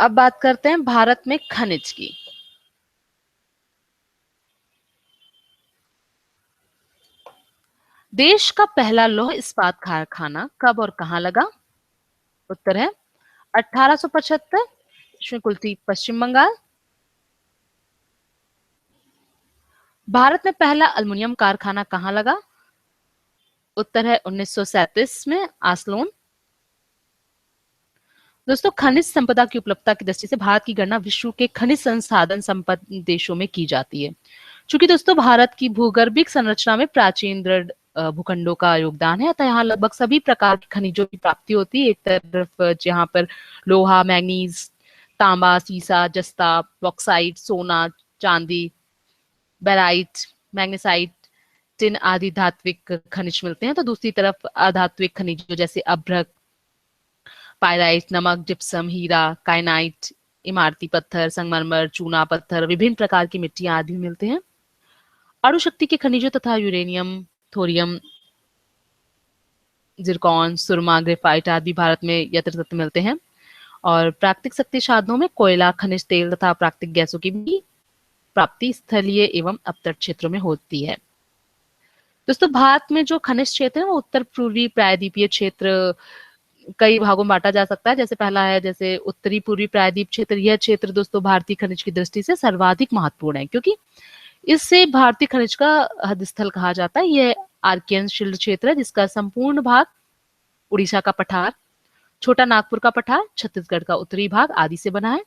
अब बात करते हैं भारत में खनिज की। देश का पहला लौह इस्पात कारखाना कब और कहां लगा? उत्तर है 1875, श्रीकुल्ती, पश्चिम बंगाल। भारत में पहला अल्युमिनियम कारखाना कहां लगा? उत्तर है 1937 में, आसलोन। दोस्तों, खनिज संपदा की उपलब्धता की दृष्टि से भारत की गणना विश्व के खनिज संसाधन संपन्न देशों में की जाती है। चूंकि दोस्तों भारत की भूगर्भिक संरचना में प्राचीन दृढ़ भूखंडों का योगदान है, अतः यहाँ लगभग सभी प्रकार के खनिजों की प्राप्ति होती है। एक तरफ जहाँ पर लोहा, मैंगनीज, तांबा, सीसा, जस्ता, बॉक्साइट, सोना, चांदी, बेराइट, मैग्नेसाइट, टिन आदि धात्विक खनिज मिलते हैं, तो दूसरी तरफ अधात्विक खनिजों जैसे अभ्रक, पायराइट, नमक, जिप्सम, हीरा, काइनाइट, इमारती पत्थर, संगमरमर, चूना पत्थर, विभिन्न प्रकार की मिट्टियां आदि मिलते हैं। अणु शक्ति के खनिजों तथा यूरेनियम, थोरियम, जिरकॉन, सुरमा, ग्रेफाइट आदि भारत में यथेष्ट मिलते हैं। और प्राकृतिक शक्ति साधनों में कोयला, खनिज तेल तथा प्राकृतिक गैसों की भी प्राप्ति स्थलीय एवं अपतट क्षेत्रों में होती है। दोस्तों, भारत में जो खनिज क्षेत्र है वो उत्तर पूर्वी प्रायद्वीपीय क्षेत्र कई भागों में बांटा जा सकता है। जैसे पहला है जैसे उत्तरी पूर्वी प्रायद्वीप क्षेत्र। यह क्षेत्र दोस्तों भारतीय खनिज की दृष्टि से सर्वाधिक महत्वपूर्ण है, क्योंकि इससे भारतीय खनिज का हदस्थल कहा जाता है। यह आर्कियन शिल्ड क्षेत्र है, जिसका संपूर्ण भाग उड़ीसा का पठार, छोटा नागपुर का पठार, छत्तीसगढ़ का उत्तरी भाग आदि से बना है।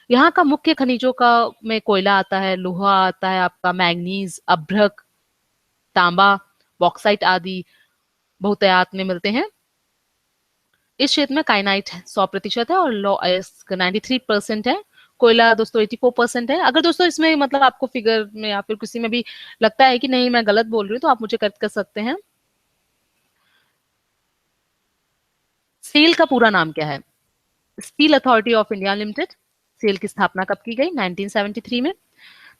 यहाँ का मुख्य खनिजों का में कोयला आता है, लोहा आता है, आपका मैंगनीज, अभ्रक, तांबा, बॉक्साइट आदि बहुतायत में मिलते हैं। इस क्षेत्र में काइनाइट 100% है और लॉ अयस्क 93% है। कोयला दोस्तों 84% है। अगर दोस्तों इसमें मतलब आपको फिगर में या फिर किसी में भी लगता है कि नहीं मैं गलत बोल रही हूँ, तो आप मुझे करेक्ट कर सकते हैं। सेल का पूरा नाम क्या है? Steel authority of India limited. SAIL की स्थापना कब की गई? 1973 में।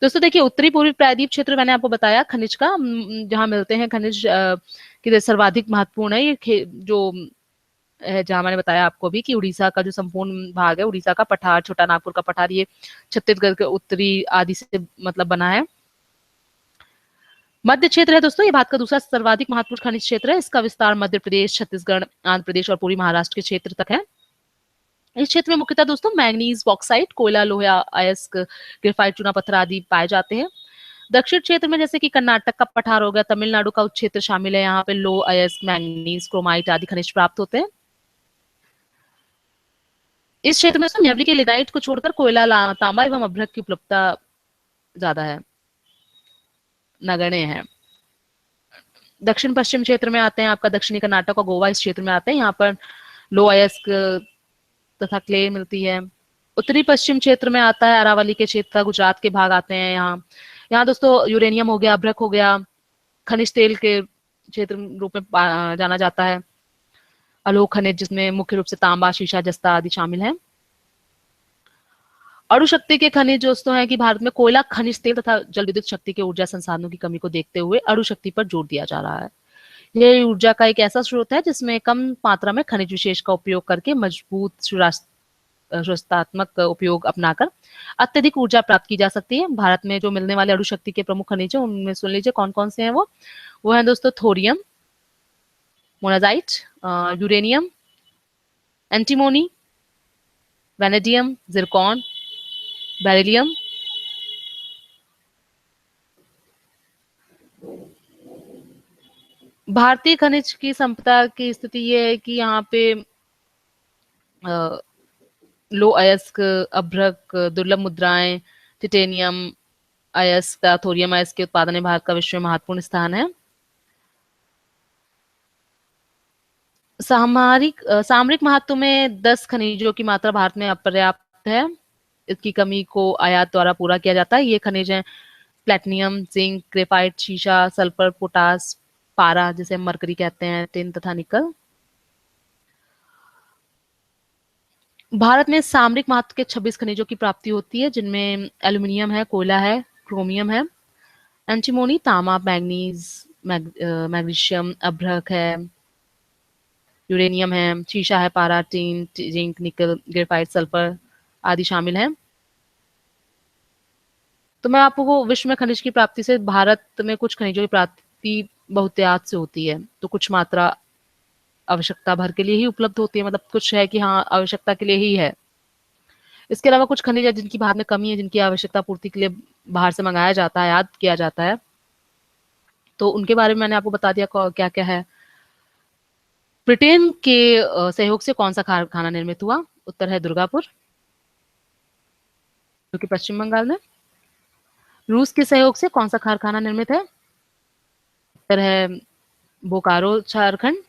दोस्तों देखिए, उत्तरी पूर्वी प्रायद्वीप क्षेत्र मैंने आपको बताया खनिज का, जहां मिलते हैं खनिज की सर्वाधिक महत्वपूर्ण है ये जो जहां मैंने बताया आपको भी कि उड़ीसा का जो संपूर्ण भाग है, उड़ीसा का पठार, छोटा नागपुर का पठार, ये छत्तीसगढ़ के उत्तरी आदि से मतलब बना है। मध्य क्षेत्र है दोस्तों, ये भारत का दूसरा सर्वाधिक महत्वपूर्ण खनिज क्षेत्र है। इसका विस्तार मध्य प्रदेश, छत्तीसगढ़, आंध्र प्रदेश और पूरी महाराष्ट्र के क्षेत्र तक है। इस क्षेत्र में मुख्यतः दोस्तों मैंगनीज, बॉक्साइट, कोयला, लोहा, अयस्क, ग्रेफाइट, चूना पत्थर आदि पाए जाते हैं। दक्षिण क्षेत्र में जैसे कि कर्नाटक का पठार हो गया, तमिलनाडु का उच्च क्षेत्र शामिल है। यहाँ पे लो, अयस्क, मैंगनीज, क्रोमाइट आदि खनिज प्राप्त होते हैं। इस क्षेत्र में नेवली के लिग्नाइट को छोड़कर कोयला, तांबा एवं अभ्रक की उपलब्धता ज्यादा है, नगण्य है। दक्षिण पश्चिम क्षेत्र में आते हैं आपका दक्षिणी कर्नाटक और गोवा, इस क्षेत्र में आते हैं। यहाँ पर लो अयस्क तथा क्ले मिलती है। उत्तरी पश्चिम क्षेत्र में आता है अरावली के क्षेत्र, गुजरात के भाग आते हैं। यहाँ यहाँ दोस्तों यूरेनियम हो गया, अभ्रक हो गया, खनिज तेल के क्षेत्र रूप में जाना जाता है। अलोह खनिज जिसमें मुख्य रूप से तांबा, शीशा, जस्ता आदि शामिल है। अणु शक्ति के खनिज दोस्तों है कि भारत में कोयला, खनिज तेल तथा जल विद्युत शक्ति के ऊर्जा संसाधनों की कमी को देखते हुए अणु शक्ति पर जोर दिया जा रहा है। यह ऊर्जा का एक ऐसा स्रोत है जिसमें कम मात्रा में खनिज विशेष का उपयोग करके मजबूत सुरक्षात्मक उपयोग अपनाकर अत्यधिक ऊर्जा प्राप्त की जा सकती है। भारत में जो मिलने वाले अणु शक्ति के प्रमुख खनिज हैं उनमें सुन लीजिए कौन कौन से हैं। वो है दोस्तों thorium, monazite, uranium, antimony, vanadium, Zircon, beryllium. भारतीय खनिज की संपदा की स्थिति ये है कि यहाँ पे लो अयस्क, अभ्रक, दुर्लभ मुद्राएं, टिटेनियम अयस्क, थोरियम अयस्क के उत्पादन में भारत का विश्व में महत्वपूर्ण स्थान है। सामरिक महत्व में 10 खनिजों की मात्रा भारत में अपर्याप्त है। इसकी कमी को आयात द्वारा पूरा किया जाता है। ये खनिज हैं प्लेटिनियम, जिंक, ग्रेफाइट, शीशा, सल्फर, पोटास, पारा जिसे हम मरकरी कहते हैं, टिन तथा निकल। भारत में सामरिक महत्व के 26 खनिजों की प्राप्ति होती है, जिनमें एल्यूमिनियम है, कोयला है, क्रोमियम है, एंटीमोनी, तांबा, मैग्नीज, मैग्नीशियम, अभ्रक है, यूरेनियम है, शीशा है, पारा, टीन, जिंक, निकल, ग्रेफाइट, सल्फर आदि शामिल हैं। तो मैं आपको विश्व में खनिज की प्राप्ति से, भारत में कुछ खनिजों की प्राप्ति बहुतायत से होती है, तो कुछ मात्रा आवश्यकता भर के लिए ही उपलब्ध होती है, मतलब कुछ है कि हाँ आवश्यकता के लिए ही है। इसके अलावा कुछ खनिज है जिनकी भारत में कमी है, जिनकी आवश्यकता पूर्ति के लिए बाहर से मंगाया जाता है, आयात किया जाता है। तो उनके बारे में मैंने आपको बता दिया क्या क्या है। ब्रिटेन के सहयोग से कौन सा कारखाना निर्मित हुआ? उत्तर है दुर्गापुर, जो कि पश्चिम बंगाल में। रूस के सहयोग से कौन सा कारखाना निर्मित है? उत्तर है बोकारो, झारखंड।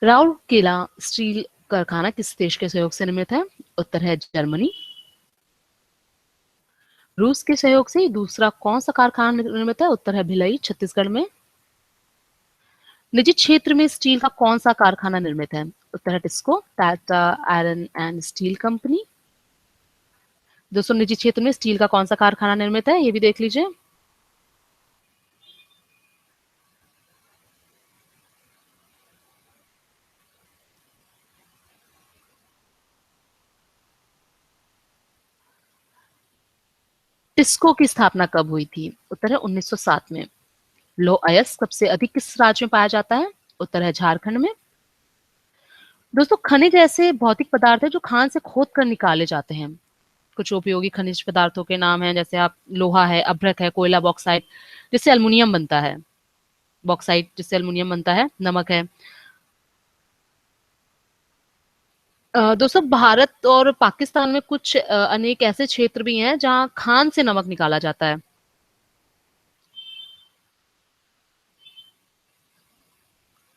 राउरकेला स्टील कारखाना किस देश के सहयोग से निर्मित है? उत्तर है जर्मनी। रूस के सहयोग से दूसरा कौन सा कारखाना निर्मित है? उत्तर है भिलाई, छत्तीसगढ़ में। निजी क्षेत्र में स्टील का कौन सा कारखाना निर्मित है? उत्तर है TISCO, Tata iron and steel company. दोस्तों, निजी क्षेत्र में स्टील का कौन सा कारखाना निर्मित है, ये भी देख लीजिए। टिस्को की स्थापना कब हुई थी? उत्तर है 1907 में। लौह अयस्क सबसे अधिक किस राज्य में पाया जाता है? उत्तर है झारखंड में। दोस्तों, खनिज ऐसे भौतिक पदार्थ है जो खान से खोद कर निकाले जाते हैं। कुछ उपयोगी खनिज पदार्थों के नाम हैं, जैसे आप लोहा है, अभ्रक है, कोयला, बॉक्साइट जिससे अल्युमिनियम बनता है, बॉक्साइट जिससे अल्युमिनियम बनता है, नमक है। दोस्तों, भारत और पाकिस्तान में कुछ अनेक ऐसे क्षेत्र भी हैं जहां खान से नमक निकाला जाता है।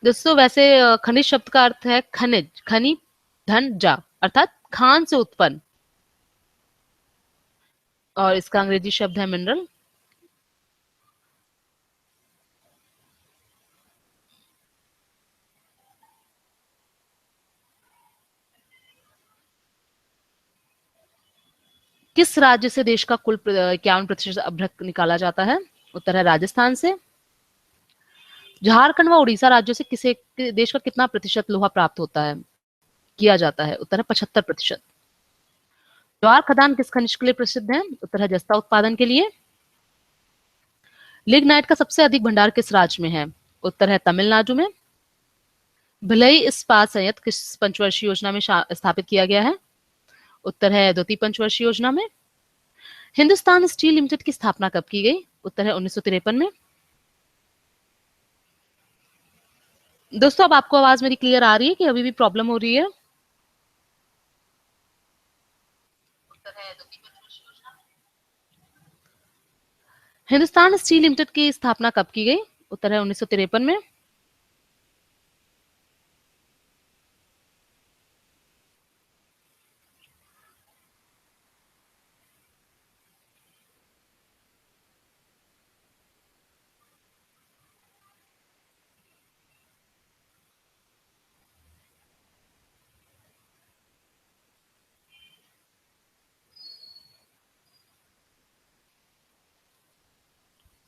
दोस्तों, वैसे खनिज शब्द का अर्थ है खनिज, खनि, धन, जा, अर्थात खान से उत्पन्न, और इसका अंग्रेजी शब्द है मिनरल। किस राज्य से देश का कुल 51% अभ्रक निकाला जाता है? उत्तर है राजस्थान से। झारखंड व उड़ीसा राज्यों से किसे देश का कितना प्रतिशत लोहा प्राप्त होता है, किया जाता है? उत्तर है 75%। ज्वार खदान किस खनिज के लिए प्रसिद्ध है? उत्तर है जस्ता उत्पादन के लिए। लिग्नाइट का सबसे अधिक भंडार किस राज्य में है? उत्तर है तमिलनाडु में। भिलाई इस्पात संयंत्र किस पंचवर्षीय योजना में स्थापित किया गया है? उत्तर है द्वितीय पंचवर्षीय योजना में। हिंदुस्तान स्टील लिमिटेड की स्थापना कब की गई? उत्तर है 1953 में। दोस्तों, अब आपको आवाज मेरी क्लियर आ रही है कि अभी भी प्रॉब्लम हो रही है? हिंदुस्तान स्टील लिमिटेड की स्थापना कब की गई? उत्तर है 1953 में।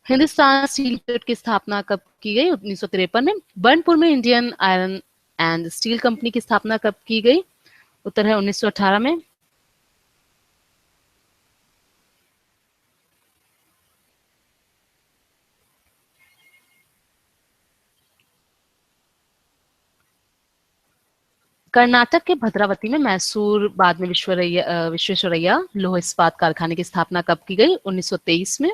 हिंदुस्तान स्टील लिमिटेड की स्थापना कब की गई? 1953 में। बर्नपुर में Indian iron and steel company की स्थापना कब की गई? उत्तर है 1918 में। कर्नाटक के भद्रावती में मैसूर, बाद में विश्वेश्वरैया लौह इस्पात कारखाने की स्थापना कब की गई? 1923 में।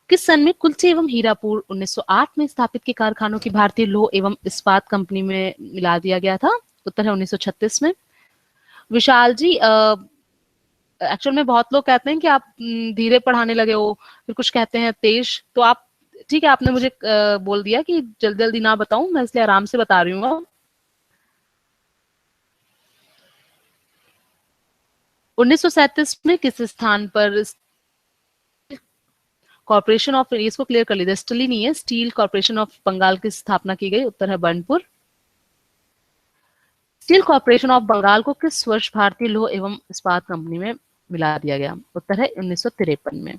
किस सन में कुल्चे एवं हीरापुर 1908 में स्थापित के कारखानों की भारतीय लौह एवं इस्पात कंपनी में मिला दिया गया था? उत्तर है 1936 में। विशाल जी, एक्चुअल में बहुत लोग कहते हैं कि आप धीरे पढ़ाने लगे हो, फिर कुछ कहते हैं तेज, तो आप ठीक है, आपने मुझे बोल दिया कि जल्दी जल्दी ना बताऊं, मैं इसलिए आराम से बता रही हूँ। 1937 में किस स्थान पर कॉर्पोरेशन ऑफ, इसको क्लियर कर लीजिए, स्टील नहीं है, स्टील कॉर्पोरेशन ऑफ बंगाल की स्थापना की गई? उत्तर है Burnpur. Steel corporation of Bengal को किस वर्ष भारतीय लौह एवं इस्पात कंपनी में मिला दिया गया? उत्तर है 1953 में।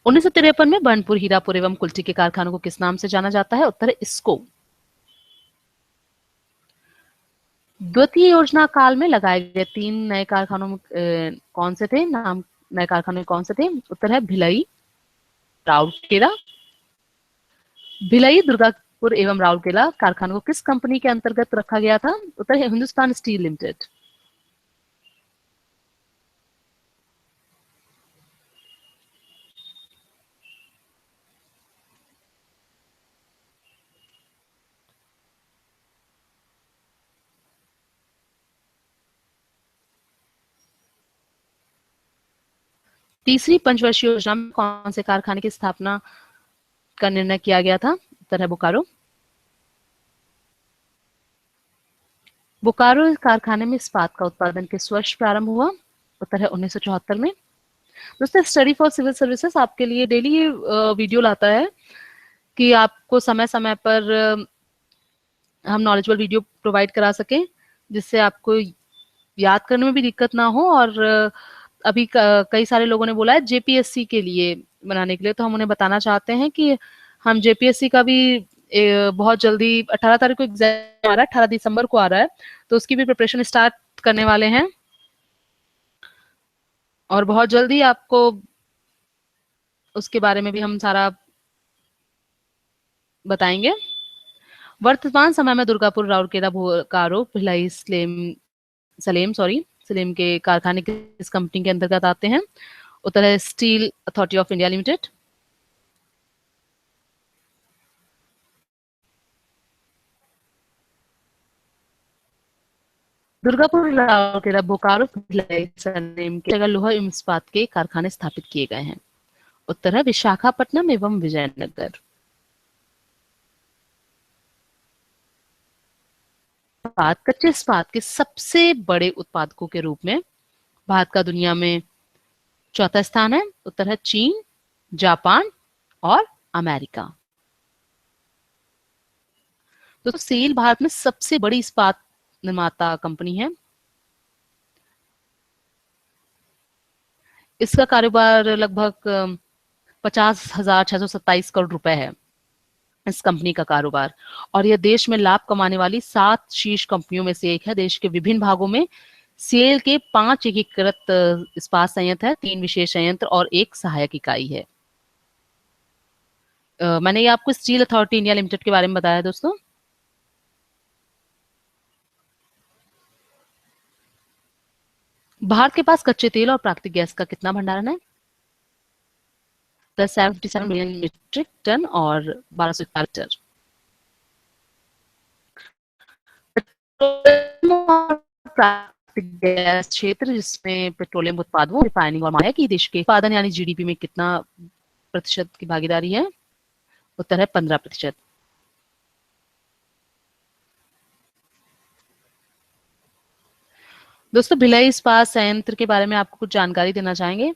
उन्नीस सौ तिरपन में बर्नपुर, हीरापुर एवं कुल्टी के कारखानों को किस नाम से जाना जाता है? उत्तर है इसको। द्वितीय योजना काल में लगाए गए 3 नए कारखानों में कौन से थे? नाम नए कारखाने कौन से थे? उत्तर है भिलाई, राउरकेला। भिलाई, दुर्गापुर एवं राउरकेला कारखानों को किस कंपनी के अंतर्गत रखा गया था? उत्तर है हिंदुस्तान स्टील लिमिटेड। तीसरी पंचवर्षीय योजना में कौन से कारखाने की स्थापना का निर्णय किया गया था? उत्तर है बोकारो। बोकारो कारखाने में इस्पात का उत्पादन किस वर्ष प्रारंभ हुआ? उत्तर है 1974 में। दोस्तों, स्टडी फॉर सिविल सर्विसेज आपके लिए डेली ये वीडियो लाता है कि आपको समय समय पर हम नॉलेजेबल वीडियो प्रोवाइड करा सकें, जिससे आपको याद करने में भी दिक्कत ना हो। और अभी कई सारे लोगों ने बोला है जेपीएससी के लिए बनाने के लिए, तो हम उन्हें बताना चाहते हैं कि हम जेपीएससी का भी बहुत जल्दी 18 तारीख को एग्जाम आ रहा है, 18 दिसंबर को आ रहा है, तो उसकी भी प्रिपरेशन स्टार्ट करने वाले हैं और बहुत जल्दी आपको उसके बारे में भी हम सारा बताएंगे। वर्तमान समय में दुर्गापुर, राउरकेला, बोकारो, भिलाई, सलेम के कारखाने किस कंपनी के अंतर्गत आते हैं? उत्तर है steel authority of India limited. Durgapur, Rourkela, Bokaro, Bhilai, Salem के जगह लोहा एवं इस्पात के कारखाने स्थापित किए गए हैं? उत्तर है विशाखापट्टनम एवं विजयनगर। कच्चे इस्पात के सबसे बड़े उत्पादकों के रूप में भारत का दुनिया में चौथा स्थान है। उत्तर है चीन, जापान और अमेरिका। तो सेल भारत में सबसे बड़ी इस्पात निर्माता कंपनी है। इसका कारोबार लगभग 50,627 करोड़ रुपए है, इस कंपनी का कारोबार। और यह देश में लाभ कमाने वाली 7 शीर्ष कंपनियों में से एक है। देश के विभिन्न भागों में सेल के 5 एकीकृत इस्पात संयंत्र है, 3 विशेष संयंत्र और 1 सहायक इकाई है। मैंने ये आपको स्टील अथॉरिटी इंडिया लिमिटेड के बारे में बताया दोस्तों। भारत के पास कच्चे तेल और प्राकृतिक गैस का कितना भंडारण है? 77 मिलियन मीट्रिक टन और 1241 टन। प्राकृतिक गैस क्षेत्र जिसमें पेट्रोलियम उत्पादों, रिफाइनिंग और माया की देश के उत्पादन यानी जीडीपी में कितना प्रतिशत की भागीदारी है? उत्तर है 15%। दोस्तों, भिलाई इस्पात संयंत्र के बारे में आपको कुछ जानकारी देना चाहेंगे।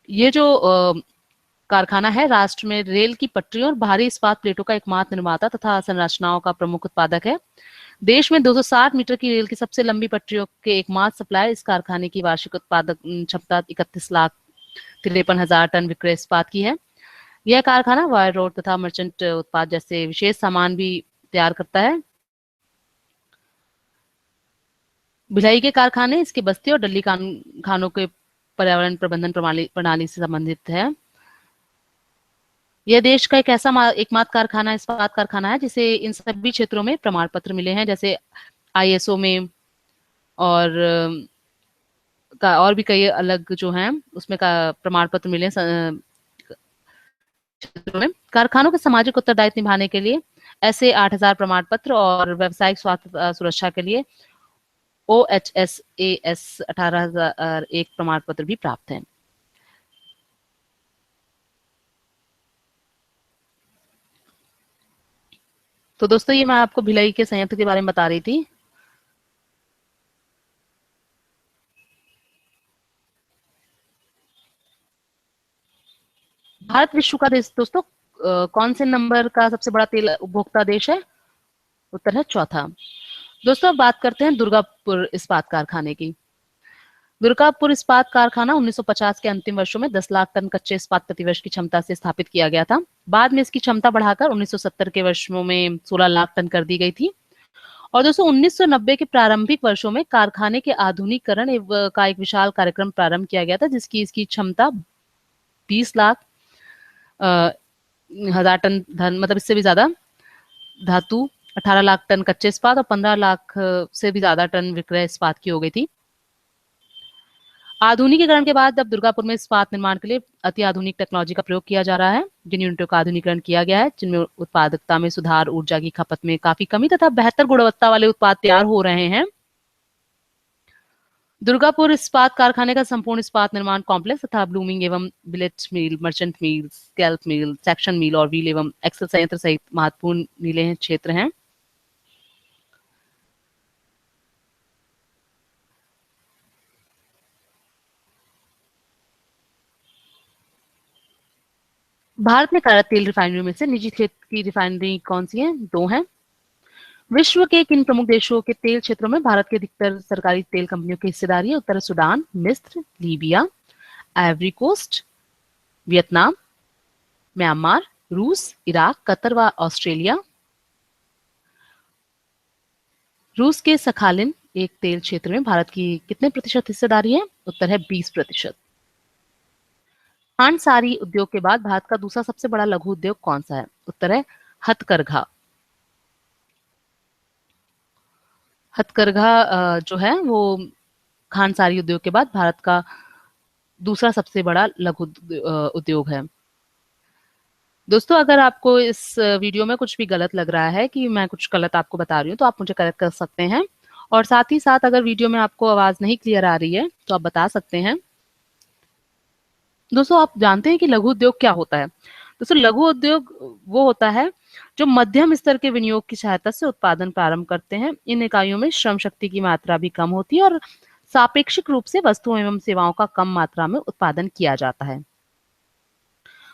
ये जो कारखाना है राष्ट्र में रेल की पटरियों और भारी इस्पात प्लेटों का एकमात्र निर्माता तथा संरचनाओं का प्रमुख उत्पादक है। देश में 260 मीटर की रेल की सबसे लंबी पटरियों के एकमात्र सप्लायर। इस कारखाने की वार्षिक उत्पादक क्षमता 31,53,000 टन विक्रय इस्पात की है। यह कारखाना वायर रोड तथा मर्चेंट उत्पाद जैसे विशेष सामान भी तैयार करता है। भिलाई के कारखाने इसके बस्ती और डल्ली खानों के पर्यावरण प्रबंधन प्रणाली से संबंधित है। यह देश का एक ऐसा एकमात्र कारखाना, इस्पात कारखाना है जिसे इन सभी क्षेत्रों में प्रमाण पत्र मिले हैं, जैसे आईएसओ में और और भी कई अलग जो हैं उसमें का प्रमाण पत्र मिले क्षेत्रों में। कारखानों के सामाजिक उत्तरदायित्व निभाने के लिए ऐसे 8,000 प्रमाण पत्र और व्यावसायिक स्वास्थ्य सुरक्षा के लिए OHSAS 18,001 प्रमाण पत्र भी प्राप्त है। तो दोस्तों, ये मैं आपको भिलाई के संयंत्र के बारे में बता रही थी। भारत विश्व का देश दोस्तों कौन से नंबर का सबसे बड़ा तेल उपभोक्ता देश है? उत्तर है चौथा। दोस्तों अब बात करते हैं दुर्गापुर इस्पात कारखाने की। दुर्गापुर इस्पात कारखाना 1950 के अंतिम वर्षों में 10 लाख टन कच्चे इस्पात प्रतिवर्ष की क्षमता से स्थापित किया गया था। बाद में इसकी क्षमता बढ़ाकर 1970 के वर्षों में 16 लाख टन कर दी गई थी। और दोस्तों 1990 के प्रारंभिक वर्षों में कारखाने के आधुनिकीकरण का एक विशाल कार्यक्रम प्रारंभ किया गया था, जिसकी इसकी क्षमता 20 लाख अ, हजार टन धन मतलब इससे भी ज्यादा धातु, 18 लाख टन कच्चे इस्पात और 15 लाख से भी ज्यादा टन विक्रय इस्पात की हो गई थी। आधुनिकीकरण के बाद अब दुर्गापुर में इस्पात निर्माण के लिए अति आधुनिक टेक्नोलॉजी का प्रयोग किया जा रहा है। जिन यूनिटों का आधुनिकीकरण किया गया है, जिनमें उत्पादकता में सुधार, ऊर्जा की खपत में काफी कमी तथा बेहतर गुणवत्ता वाले उत्पाद तैयार हो रहे हैं। दुर्गापुर इस्पात कारखाने का संपूर्ण इस्पात निर्माण कॉम्प्लेक्स तथा ब्लूमिंग एवं बिलेट मिल, मर्चेंट मिल, स्कैल्प मिल, सेक्शन मिल और व्हील एवं एक्सल संयंत्र सहित महत्वपूर्ण नीले क्षेत्र हैं। भारत में कार्यरत तेल रिफाइनरी में से निजी क्षेत्र की रिफाइनरी कौन सी है? 2 हैं। विश्व के किन प्रमुख देशों के तेल क्षेत्रों में भारत के अधिकतर सरकारी तेल कंपनियों की हिस्सेदारी है? उत्तर सूडान, मिस्र, Libya, Ivory Coast, Vietnam, Myanmar, रूस, इराक, कतर व ऑस्ट्रेलिया। रूस के सखालिन एक तेल क्षेत्र में भारत की कितने प्रतिशत हिस्सेदारी है? उत्तर है 20%। खांडसारी उद्योग के बाद भारत का दूसरा सबसे बड़ा लघु उद्योग कौन सा है? उत्तर है हथकरघा। हथकरघा जो है वो खांडसारी उद्योग के बाद भारत का दूसरा सबसे बड़ा लघु उद्योग है। दोस्तों अगर आपको इस वीडियो में कुछ भी गलत लग रहा है कि मैं कुछ गलत आपको बता रही हूँ तो आप मुझे करेक्ट कर सकते हैं। और साथ ही साथ अगर वीडियो में आपको आवाज नहीं क्लियर आ रही है तो आप बता सकते हैं। दोस्तों आप जानते हैं कि लघु उद्योग क्या होता है? दोस्तों लघु उद्योग वो होता है जो मध्यम स्तर के विनियोग की सहायता से उत्पादन प्रारंभ करते हैं। इन इकाइयों में श्रम शक्ति की मात्रा भी कम होती है और सापेक्षिक रूप से वस्तुओं एवं सेवाओं का कम मात्रा में उत्पादन किया जाता है।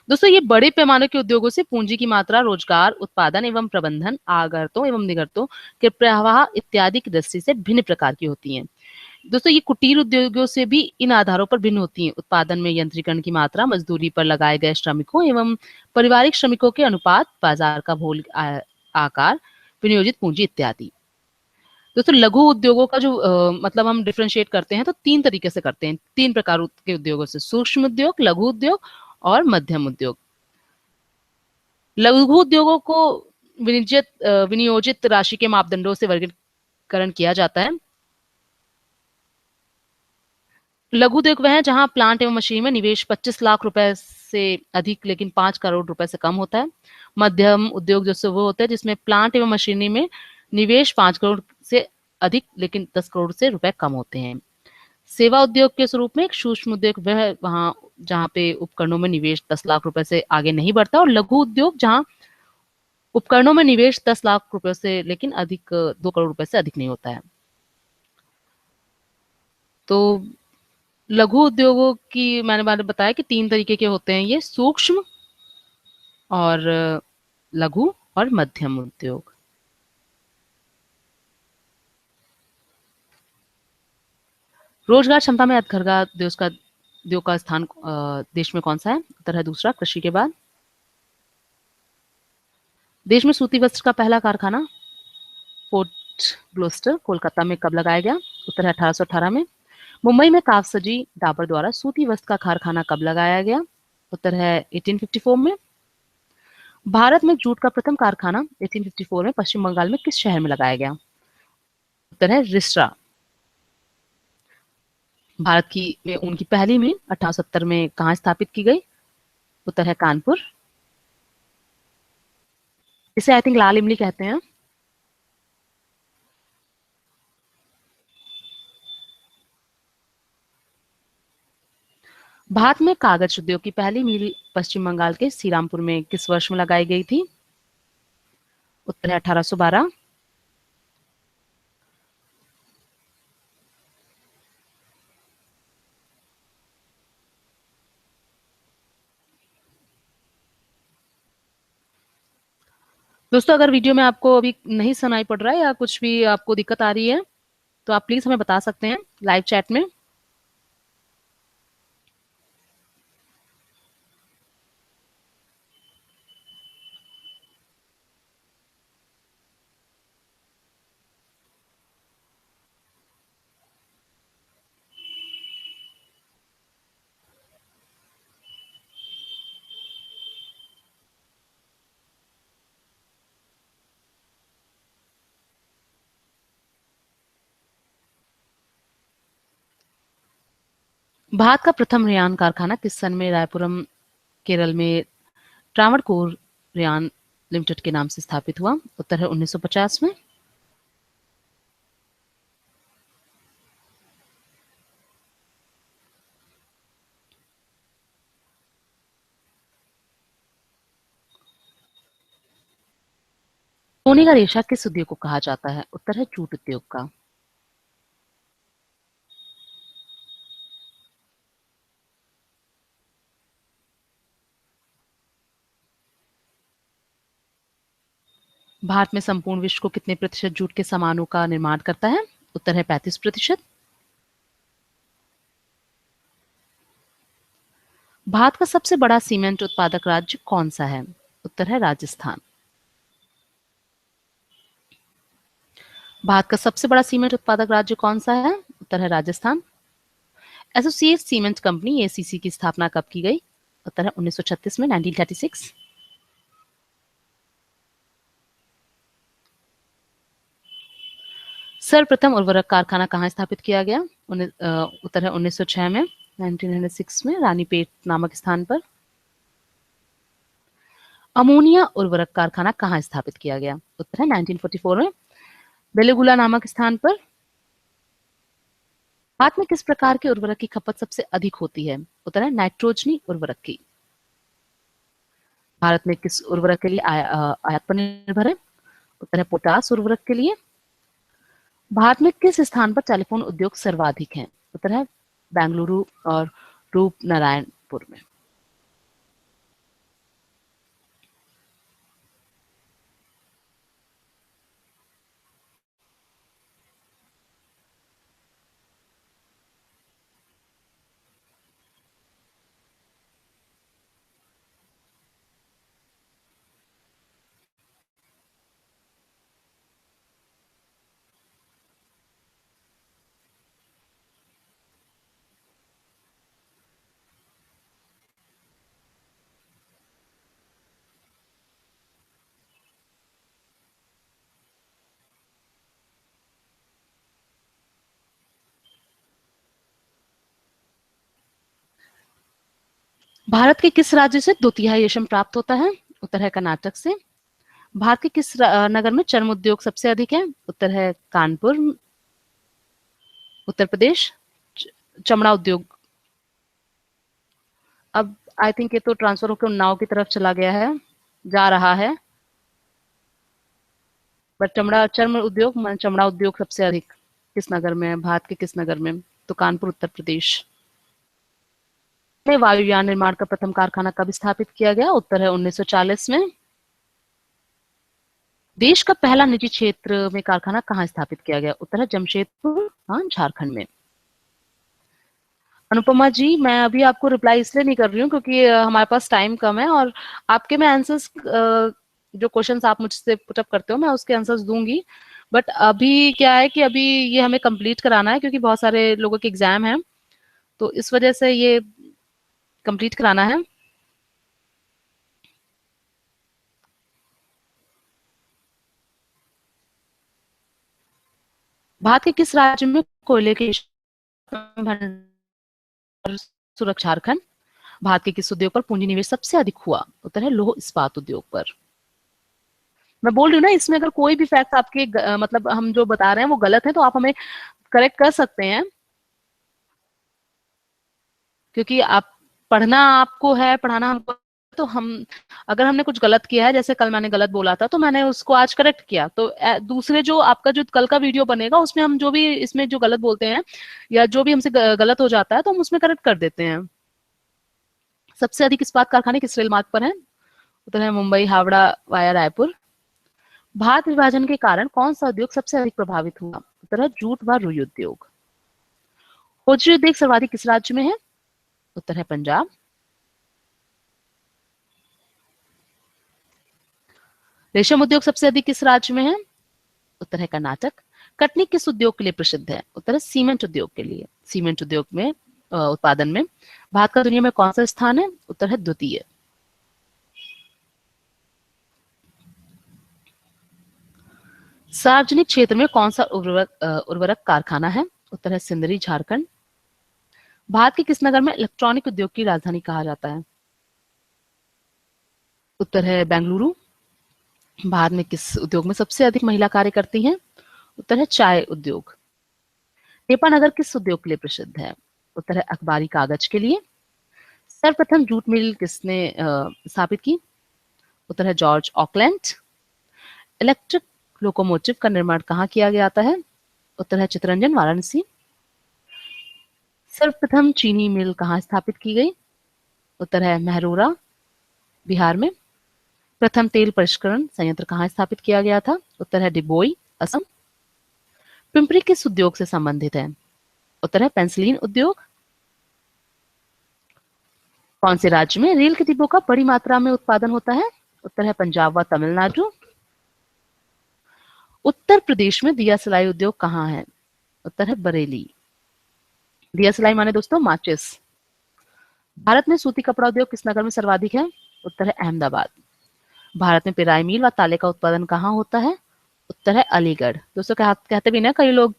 दोस्तों ये बड़े पैमाने के उद्योगों से पूंजी की मात्रा, रोजगार, उत्पादन एवं प्रबंधन, आगतों एवं निर्गतों के प्रवाह इत्यादि की दृष्टि से भिन्न प्रकार की होती हैं। दोस्तों ये कुटीर उद्योगों से भी इन आधारों पर भिन्न होती हैं। उत्पादन में यंत्रीकरण की मात्रा, मजदूरी पर लगाए गए श्रमिकों एवं पारिवारिक श्रमिकों के अनुपात, बाजार का भौगोलिक आकार, विनियोजित पूंजी इत्यादि। दोस्तों लघु उद्योगों का जो मतलब हम डिफरेंशिएट करते हैं तो 3 तरीके से करते हैं, 3 प्रकार के उद्योगों से: सूक्ष्म उद्योग, लघु उद्योग और मध्यम उद्योग। लघु उद्योगों को विनियोजित राशि के मापदंडों से वर्गीकरण किया जाता है। लघु उद्योग वह है जहां प्लांट एवं मशीन में निवेश 25 लाख रुपए से अधिक लेकिन 5 करोड़ रुपए से कम होता है। मध्यम उद्योग जैसे वो होते हैं जिसमें प्लांट एवं मशीनरी में निवेश 5 करोड़ से अधिक लेकिन 10 करोड़ से रुपए कम होते हैं। सेवा उद्योग के स्वरूप में एक सूक्ष्म उद्योग वह वहां जहां पे उपकरणों में निवेश 10 लाख रुपए से आगे नहीं बढ़ता, और लघु उद्योग जहां उपकरणों में निवेश 10 लाख रुपए से लेकिन अधिक 2 करोड़ रुपए से अधिक नहीं होता है। तो लघु उद्योगों की मैंने बताया कि 3 तरीके के होते हैं, ये सूक्ष्म और लघु और मध्यम उद्योग। रोजगार क्षमता में हथकरघा उद्योग का स्थान देश में कौन सा है? उत्तर है दूसरा, कृषि के बाद। देश में सूती वस्त्र का पहला कारखाना फोर्ट ग्लोस्टर कोलकाता में कब लगाया गया? उत्तर है 1818 में। मुंबई में कावसजी डाबर द्वारा सूती वस्त्र का कारखाना कब लगाया गया? उत्तर है 1854 में। भारत में जूट का प्रथम कारखाना 1854 में पश्चिम बंगाल में किस शहर में लगाया गया? उत्तर है रिसरा। भारत की में उनकी पहली मिल 1870 में कहाँ स्थापित की गई? उत्तर है कानपुर। इसे आई थिंक लाल इमली कहते हैं। भारत में कागज उद्योग की पहली मिल पश्चिम बंगाल के श्रीरामपुर में किस वर्ष में लगाई गई थी? उत्तर है 1812। दोस्तों, अगर वीडियो में आपको अभी नहीं सुनाई पड़ रहा है या कुछ भी आपको दिक्कत आ रही है तो आप प्लीज हमें बता सकते हैं लाइव चैट में। भारत का प्रथम रेयान कारखाना किस सन में रायपुरम, केरल में ट्रावणकोर रेयान लिमिटेड के नाम से स्थापित हुआ? उत्तर है 1950 में। सोने का रेशा किस उद्योग को कहा जाता है? उत्तर है जूट उद्योग का। भारत में संपूर्ण विश्व को कितने प्रतिशत जूट के सामानों का निर्माण करता है? उत्तर है 35%। भारत का सबसे बड़ा सीमेंट उत्पादक राज्य कौन सा है? उत्तर है राजस्थान। भारत का सबसे बड़ा सीमेंट उत्पादक राज्य कौन सा है? उत्तर है Rajasthan. Associate cement company ACC की स्थापना कब की गई? उत्तर है 1936 में, 1936। सर्वप्रथम उर्वरक कारखाना कहाँ स्थापित किया गया? उत्तर है 1906 में, 1906 में रानीपेट नामक स्थान पर। अमोनिया उर्वरक कारखाना कहाँ स्थापित किया गया? उत्तर है 1944 में, बेलीगुला नामक स्थान पर। भारत में किस प्रकार के उर्वरक की खपत सबसे अधिक होती है? उत्तर है नाइट्रोजनी उर्वरक की। भारत में किस उर्वरक के लिए आयात पर निर्भर है? उत्तर है पोटास उर्वरक के लिए। भारत में किस स्थान पर टेलीफोन उद्योग सर्वाधिक है? उत्तर है बेंगलुरु और रूपनारायणपुर में। भारत के किस राज्य से 2/3 रेशम प्राप्त होता है? उत्तर है कर्नाटक से। भारत के किस नगर में चर्म उद्योग सबसे अधिक है? उत्तर है कानपुर, उत्तर प्रदेश। चमड़ा उद्योग, अब आई थिंक ये तो ट्रांसफर होकर उन्नाव की तरफ चला गया है, जा रहा है। बट चमड़ा उद्योग सबसे अधिक किस नगर में है? भारत के किस नगर में? तो कानपुर, उत्तर प्रदेश में। वायुयान निर्माण का प्रथम कारखाना कब स्थापित किया गया? उत्तर है 1940 में। देश का पहला निजी क्षेत्र में कारखाना कहाँ स्थापित किया गया? उत्तर है जमशेदपुर, हाँ, झारखंड में। अनुपमा जी, मैं अभी आपको रिप्लाई इसलिए नहीं कर रही हूँ क्योंकि हमारे पास टाइम कम है और आपके मैं आंसर्स, जो क्वेश्चंस आप मुझसे पुटअप करते हो मैं उसके आंसर्स दूंगी। बट अभी क्या है कि अभी ये हमें कंप्लीट कराना है क्योंकि बहुत सारे लोगों के एग्जाम हैं, तो इस वजह से ये कंप्लीट कराना है। भारत के किस राज्य में कोयले के सुरक्षा? झारखंड। भारत के किस उद्योग पर पूंजी निवेश सबसे अधिक हुआ? उत्तर है लौह इस्पात उद्योग पर। मैं बोल रही हूँ ना, इसमें अगर कोई भी फैक्ट आपके मतलब हम जो बता रहे हैं वो गलत है तो आप हमें करेक्ट कर सकते हैं, क्योंकि आप पढ़ना आपको है, पढ़ाना हमको। तो हम, अगर हमने कुछ गलत किया है, जैसे कल मैंने गलत बोला था तो मैंने उसको आज करेक्ट किया, तो दूसरे जो आपका जो कल का वीडियो बनेगा उसमें हम जो भी इसमें जो गलत बोलते हैं या जो भी हमसे गलत हो जाता है तो हम उसमें करेक्ट कर देते हैं। सबसे अधिक इस्पात कारखाने किस रेल मार्ग पर हैं? उत्तर है मुंबई हावड़ा वाया रायपुर। भारत विभाजन के कारण कौन सा उद्योग सबसे अधिक प्रभावित हुआ? उत्तर है जूट व रुई उद्योग। होजरी उद्योग सर्वाधिक किस राज्य में है? उत्तर है पंजाब। रेशम उद्योग सबसे अधिक किस राज्य में है? उत्तर है कर्नाटक। कटनी किस उद्योग के लिए प्रसिद्ध है? उत्तर है सीमेंट उद्योग के लिए। सीमेंट उद्योग में उत्पादन में भारत का दुनिया में कौन सा स्थान है? उत्तर है द्वितीय। सार्वजनिक क्षेत्र में कौन सा उर्वरक कारखाना है? उत्तर है सिंदरी झारखंड। भारत के किस नगर में इलेक्ट्रॉनिक उद्योग की राजधानी कहा जाता है? उत्तर है बेंगलुरु। भारत में किस उद्योग में सबसे अधिक महिला कार्य करती हैं? उत्तर है चाय उद्योग। नेपानगर किस उद्योग के लिए प्रसिद्ध है? उत्तर है अखबारी कागज के लिए। सर्वप्रथम जूट मिल किसने स्थापित की? उत्तर है जॉर्ज ऑकलैंड। इलेक्ट्रिक लोकोमोटिव का निर्माण कहाँ किया जाता है? उत्तर है चित्तरंजन वाराणसी। सर्वप्रथम चीनी मिल कहाँ स्थापित की गई? उत्तर है मेहरोरा बिहार में। प्रथम तेल परिष्करण संयंत्र कहाँ स्थापित किया गया था? उत्तर है डिबोई असम। पिंपरी किस उद्योग से संबंधित है? उत्तर है पेंसिलीन उद्योग। कौन से राज्य में रेल के डिब्बों का बड़ी मात्रा में उत्पादन होता है? उत्तर है पंजाब व तमिलनाडु। उत्तर प्रदेश में दिया सिलाई उद्योग कहाँ है? उत्तर है बरेली। दिया सिलाई माने दोस्तों माचिस। भारत में सूती कपड़ा उद्योग किस नगर में सर्वाधिक है? उत्तर है अहमदाबाद। भारत में पिराई मील व ताले का उत्पादन कहाँ होता है? उत्तर है अलीगढ़। दोस्तों कहते भी ना कई लोग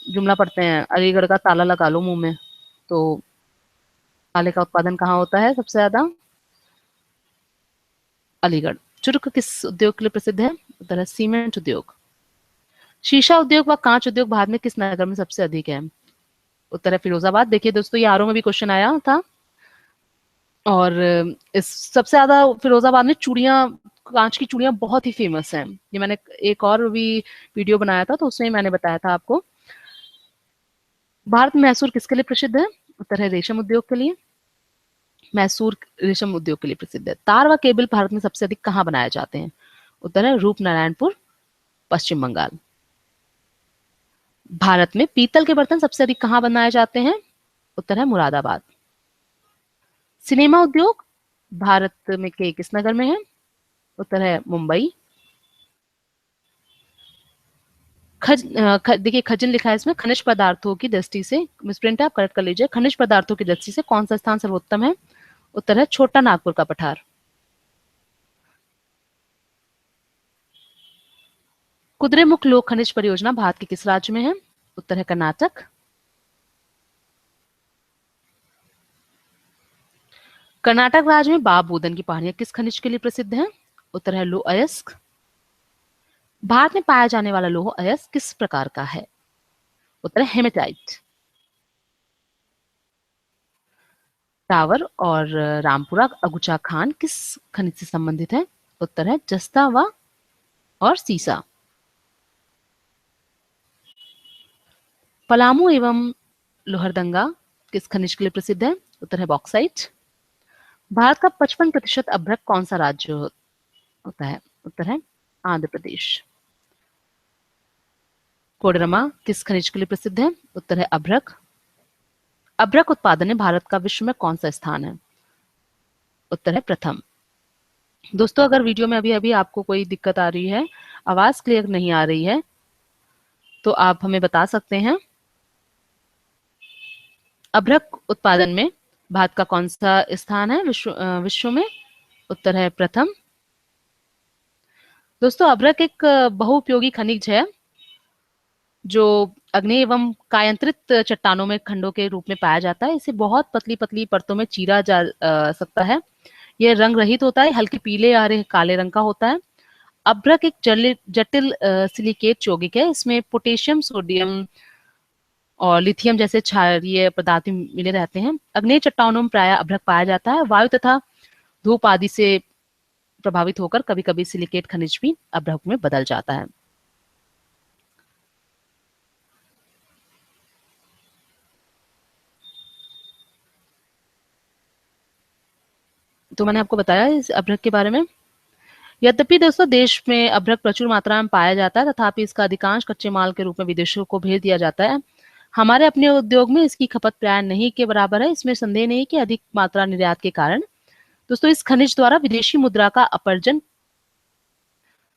जुमला पढ़ते हैं, अलीगढ़ का ताला लगा लो मुंह में। तो ताले का उत्पादन कहाँ होता है सबसे ज्यादा? अलीगढ़। चुरुक किस उद्योग के लिए प्रसिद्ध है? उत्तर है सीमेंट उद्योग। शीशा उद्योग व कांच उद्योग भारत में किस नगर में सबसे अधिक है? उत्तर है फिरोजाबाद। देखिए दोस्तों, ये आरओ में भी क्वेश्चन आया था और इस सबसे ज्यादा फिरोजाबाद में चूड़ियां, कांच की चूड़ियां बहुत ही फेमस हैं। ये मैंने एक और भी वीडियो बनाया था तो उसमें मैंने बताया था आपको। भारत में मैसूर किसके लिए प्रसिद्ध है? उत्तर है रेशम उद्योग के लिए। मैसूर रेशम उद्योग के लिए प्रसिद्ध है। तार व केबल भारत में सबसे अधिक कहाँ बनाए जाते हैं? उत्तर है रूपनारायणपुर पश्चिम बंगाल। भारत में पीतल के बर्तन सबसे अधिक कहाँ बनाए जाते हैं? उत्तर है मुरादाबाद। सिनेमा उद्योग भारत में के किस नगर में है? उत्तर है मुंबई। देखिए खजन लिखा है इसमें। खनिज पदार्थों की दृष्टि से, मिसप्रिंट है आप करेक्ट कर लीजिए। खनिज पदार्थों की दृष्टि से कौन सा स्थान सर्वोत्तम है? उत्तर है छोटा नागपुर का पठार। कुद्रेमुख लोक खनिज परियोजना भारत के किस राज्य में है? उत्तर है कर्नाटक। कर्नाटक राज्य में बाब बूदन की पहाड़ियां किस खनिज के लिए प्रसिद्ध हैं? उत्तर है लौह अयस्क। भारत में पाया जाने वाला लौह अयस्क किस प्रकार का है? उत्तर है हेमेटाइट। टावर और रामपुरा अगुचा खान किस खनिज से संबंधित है? उत्तर है जस्ता व और सीसा। पलामू एवं लोहरदंगा किस खनिज के लिए प्रसिद्ध है? उत्तर है बॉक्साइट। भारत का 55% अभ्रक कौन सा राज्य होता है? उत्तर है आंध्र प्रदेश। कोडरमा किस खनिज के लिए प्रसिद्ध है? उत्तर है अभ्रक। अभ्रक उत्पादन में भारत का विश्व में कौन सा स्थान है? उत्तर है प्रथम। दोस्तों अगर वीडियो में अभी अभी आपको कोई दिक्कत आ रही है, आवाज क्लियर नहीं आ रही है, तो आप हमें बता सकते हैं। अभ्रक उत्पादन में भारत का कौन सा स्थान है विश्व में? उत्तर है प्रथम। दोस्तों अभ्रक एक बहुउपयोगी खनिज है जो अग्नेय एवं कायांतरित चट्टानों में खंडों के रूप में पाया जाता है। इसे बहुत पतली पतली परतों में चीरा जा सकता है। यह रंग रहित होता है, हल्के पीले या काले रंग का होता है। अभ्रक एक जटिल सिलिकेट यौगिक है। इसमें पोटेशियम, सोडियम और लिथियम जैसे क्षारीय पदार्थ मिले रहते हैं। अग्नेय चट्टानों में प्रायः अभ्रक पाया जाता है। वायु तथा धूप आदि से प्रभावित होकर कभी कभी सिलिकेट खनिज भी अभ्रक में बदल जाता है। तो मैंने आपको बताया इस अभ्रक के बारे में। यद्यपि दोस्तों देश में अभ्रक प्रचुर मात्रा में पाया जाता है, तथापि इसका अधिकांश कच्चे माल के रूप में विदेशों को भेज दिया जाता है। हमारे अपने उद्योग में इसकी खपत प्राय नहीं के बराबर है। इसमें संदेह नहीं कि अधिक मात्रा निर्यात के कारण दोस्तों इस खनिज द्वारा विदेशी मुद्रा का अपर्जन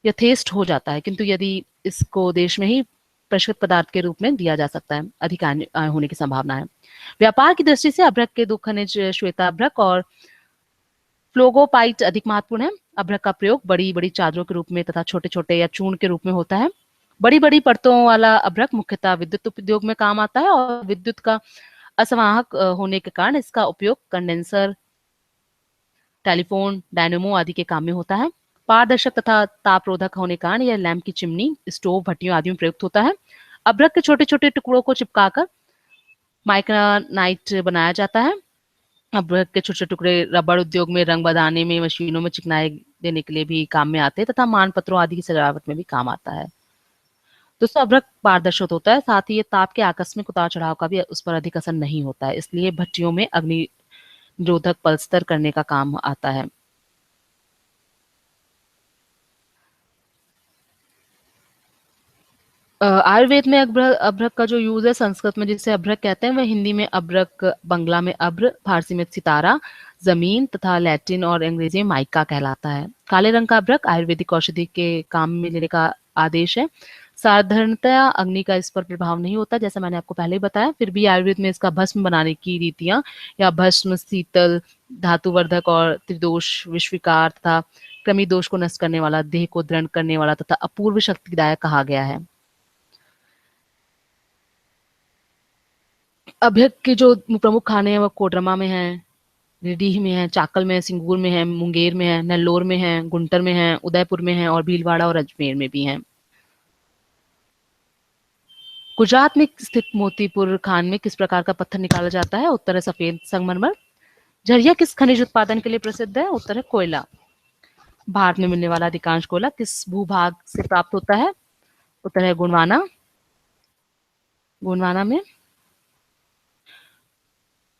यथेष्ट हो जाता है, किंतु यदि इसको देश में ही प्रशुद्ध पदार्थ के रूप में दिया जा सकता है, अधिक आय होने की संभावना है। व्यापार की दृष्टि से अभ्रक के दो खनिज श्वेताभ्रक और फ्लोगोपाइट अधिक महत्वपूर्ण है। अभ्रक का प्रयोग बड़ी बड़ी चादरों के रूप में तथा छोटे छोटे या चूर्ण के रूप में होता है। बड़ी बड़ी परतों वाला अभ्रक मुख्यतः विद्युत उद्योग में काम आता है और विद्युत का असंवाहक होने के कारण इसका उपयोग कंडेंसर, टेलीफोन, डायनेमो आदि के काम में होता है। पारदर्शक तथा तापरोधक होने के कारण यह लैंप की चिमनी, स्टोव, भट्टियों आदि में प्रयुक्त होता है। अभ्रक के छोटे छोटे टुकड़ों को चिपकाकर माइक्रानाइट बनाया जाता है। अभ्रक के छोटे टुकड़े रबड़ उद्योग में, रंग बनाने में, मशीनों में चिकनाई देने के लिए भी काम में आते हैं तथा मानपत्रों आदि की सजावट में भी काम आता है। दोस्तों अभ्रक पारदर्शक होता है, साथ ही ये ताप के आकस्मिक उतार चढ़ाव का भी उस पर अधिक असर नहीं होता है, इसलिए भट्टियों में अग्नि निरोधक पलस्तर करने का काम आता है। आयुर्वेद में अभ्रक का जो यूज है, संस्कृत में जिसे अभ्रक कहते हैं, वह हिंदी में अभ्रक, बंगला में अभ्र, फारसी में सितारा, जमीन तथा लैटिन और अंग्रेजी में माइका कहलाता है। काले रंग का अभ्रक आयुर्वेदिक औषधि के काम में लेने का आदेश है। साधारणतया अग्नि का इस पर प्रभाव नहीं होता, जैसा मैंने आपको पहले ही बताया। फिर भी आयुर्वेद में इसका भस्म बनाने की रीतियां या भस्म, शीतल, धातुवर्धक और त्रिदोष, विषविकार तथा कृमि दोष को नष्ट करने वाला, देह को दृढ़ करने वाला तथा अपूर्व शक्तिदायक कहा गया है। अभ्रक के जो प्रमुख खाने हैं वो कोडरमा में है, गिरिडीह में है, चाकल में है, सिंगूर में है, मुंगेर में है, नेल्लोर में है, गुंटर में है, उदयपुर में है और भीलवाड़ा और अजमेर में भी है। गुजरात में स्थित मोतीपुर खान में किस प्रकार का पत्थर निकाला जाता है? उत्तर है सफेद संगमरमर। झरिया किस खनिज उत्पादन के लिए प्रसिद्ध है? उत्तर है कोयला। भारत में मिलने वाला अधिकांश कोयला किस भूभाग से प्राप्त होता है? उत्तर है गोंडवाना। गोंडवाना में।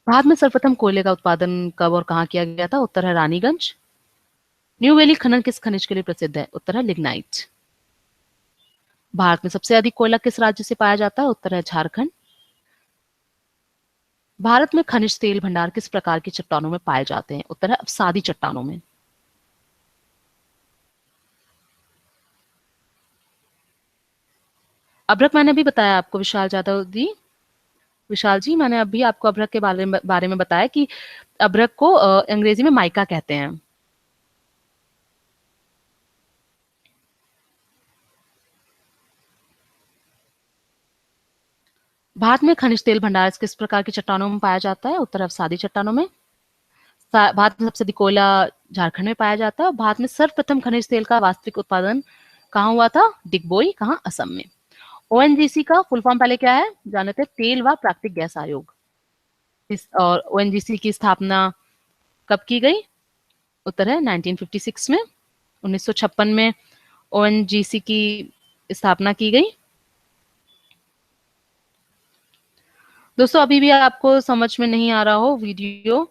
भारत में सर्वप्रथम कोयले का उत्पादन कब और कहाँ किया गया था? उत्तर है रानीगंज। न्यू वैली खनन किस खनिज के लिए प्रसिद्ध है? उत्तर है लिग्नाइट। भारत में सबसे अधिक कोयला किस राज्य से पाया जाता है? उत्तर है झारखंड। भारत में खनिज तेल भंडार किस प्रकार की चट्टानों में पाए जाते हैं? उत्तर है अवसादी चट्टानों में। अभ्रक मैंने भी बताया आपको, विशाल जाधव जी। विशाल जी, मैंने अभी आपको अभ्रक के बारे में बताया कि अभ्रक को अंग्रेजी में माइका कहते हैं। भारत में खनिज तेल भंडार किस प्रकार की चट्टानों में पाया जाता है? उत्तर अवसादी चट्टानों में। भारत में सबसे अधिक कोयला झारखंड में पाया जाता है और भारत में सर्वप्रथम खनिज तेल का वास्तविक उत्पादन कहाँ हुआ था? डिगबोई, कहाँ? असम में। ओएनजीसी का फुल फॉर्म पहले क्या है जानते हैं? तेल व प्राकृतिक गैस आयोग। और ओएनजीसी की स्थापना कब की गई? उत्तर है 1956 में। 1956 में ओएनजीसी की स्थापना की गई। दोस्तों अभी भी आपको समझ में नहीं आ रहा हो वीडियो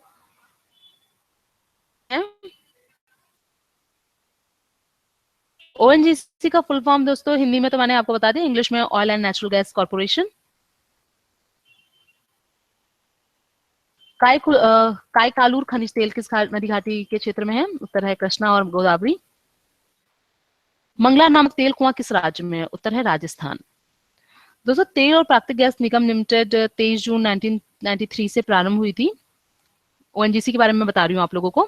है? ओएनजीसी का फुल फॉर्म दोस्तों हिंदी में तो मैंने आपको बता दिया, इंग्लिश में oil and natural gas corporation. कालूर खनिज तेल किस नदी घाटी के क्षेत्र में है? उत्तर है कृष्णा और गोदावरी। मंगला नामक तेल कुआं किस राज्य में है? उत्तर है राजस्थान। दोस्तों तेल और प्राकृतिक गैस निगम लिमिटेड 23 जून 1993 से प्रारंभ हुई थी। ओएनजीसी के बारे में बता रही हूँ आप लोगों को।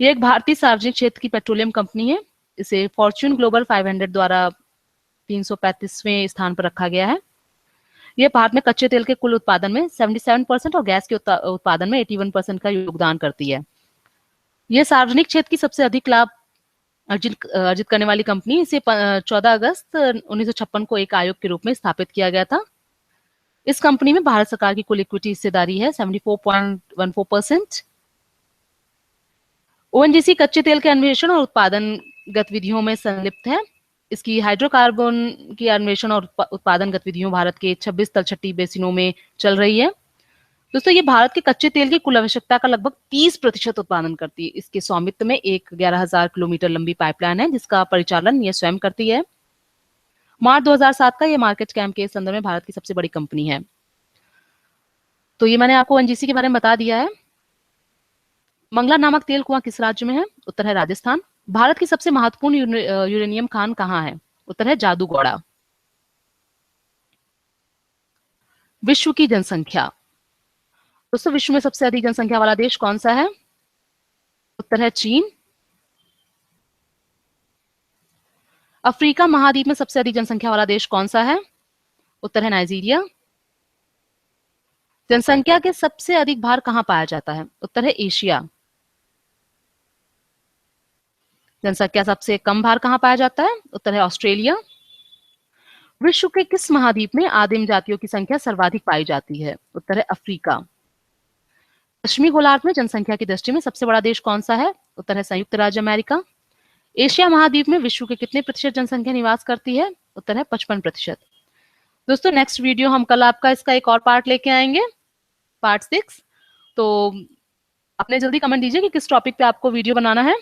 यह एक भारतीय सार्वजनिक क्षेत्र की पेट्रोलियम कंपनी है। इसे फॉर्च्यून ग्लोबल 500 द्वारा 335वें स्थान पर रखा गया है। यह भारत में कच्चे तेल के कुल उत्पादन में 77% और गैस के उत्पादन में 81% का योगदान करती है। यह सार्वजनिक क्षेत्र की सबसे अधिक लाभ अर्जित करने वाली कंपनी। इसे 14 अगस्त 1956 को एक आयोग के रूप में स्थापित किया गया था। इस कंपनी में भारत सरकार की कुल इक्विटी हिस्सेदारी है 74.14%। ओएनजीसी कच्चे तेल के अन्वेषण और उत्पादन गतिविधियों में संलिप्त है। इसकी हाइड्रोकार्बन की अन्वेषण और उत्पादन गतिविधियों भारत के 26 तलछटी बेसिनों में चल रही है। दोस्तों ये भारत के कच्चे तेल की कुल आवश्यकता का लगभग 30% उत्पादन करती है। इसके स्वामित्व में एक 11,000 किलोमीटर लंबी पाइपलाइन है जिसका परिचालन ये स्वयं करती है। मार्च 2007 का ये मार्केट कैप के संदर्भ में भारत की सबसे बड़ी कंपनी है। तो ये मैंने आपको ओएनजीसी के बारे में बता दिया है। मंगला नामक तेल कुआं किस राज्य में है? उत्तर है राजस्थान। भारत की सबसे महत्वपूर्ण यूरेनियम खान कहाँ है? उत्तर है जादूगौड़ा। विश्व की जनसंख्या। दोस्तों विश्व में सबसे अधिक जनसंख्या वाला देश कौन सा है? उत्तर है चीन। अफ्रीका महाद्वीप में सबसे अधिक जनसंख्या वाला देश कौन सा है? उत्तर है नाइजीरिया। जनसंख्या के सबसे अधिक भार कहाँ पाया जाता है? उत्तर है एशिया। जनसंख्या सबसे कम भार कहाँ पाया जाता है? उत्तर है ऑस्ट्रेलिया। विश्व के किस महाद्वीप में आदिम जातियों की संख्या सर्वाधिक पाई जाती है? उत्तर है अफ्रीका। पश्चिमी गोलार्ध में जनसंख्या की दृष्टि में सबसे बड़ा देश कौन सा है? उत्तर है संयुक्त राज्य अमेरिका। एशिया महाद्वीप में विश्व के कितने प्रतिशत जनसंख्या निवास करती है? उत्तर है 55%। दोस्तों नेक्स्ट वीडियो हम कल आपका इसका एक और पार्ट लेके आएंगे, पार्ट 6। तो आपने जल्दी कमेंट दीजिए कि किस टॉपिक पे आपको वीडियो बनाना है।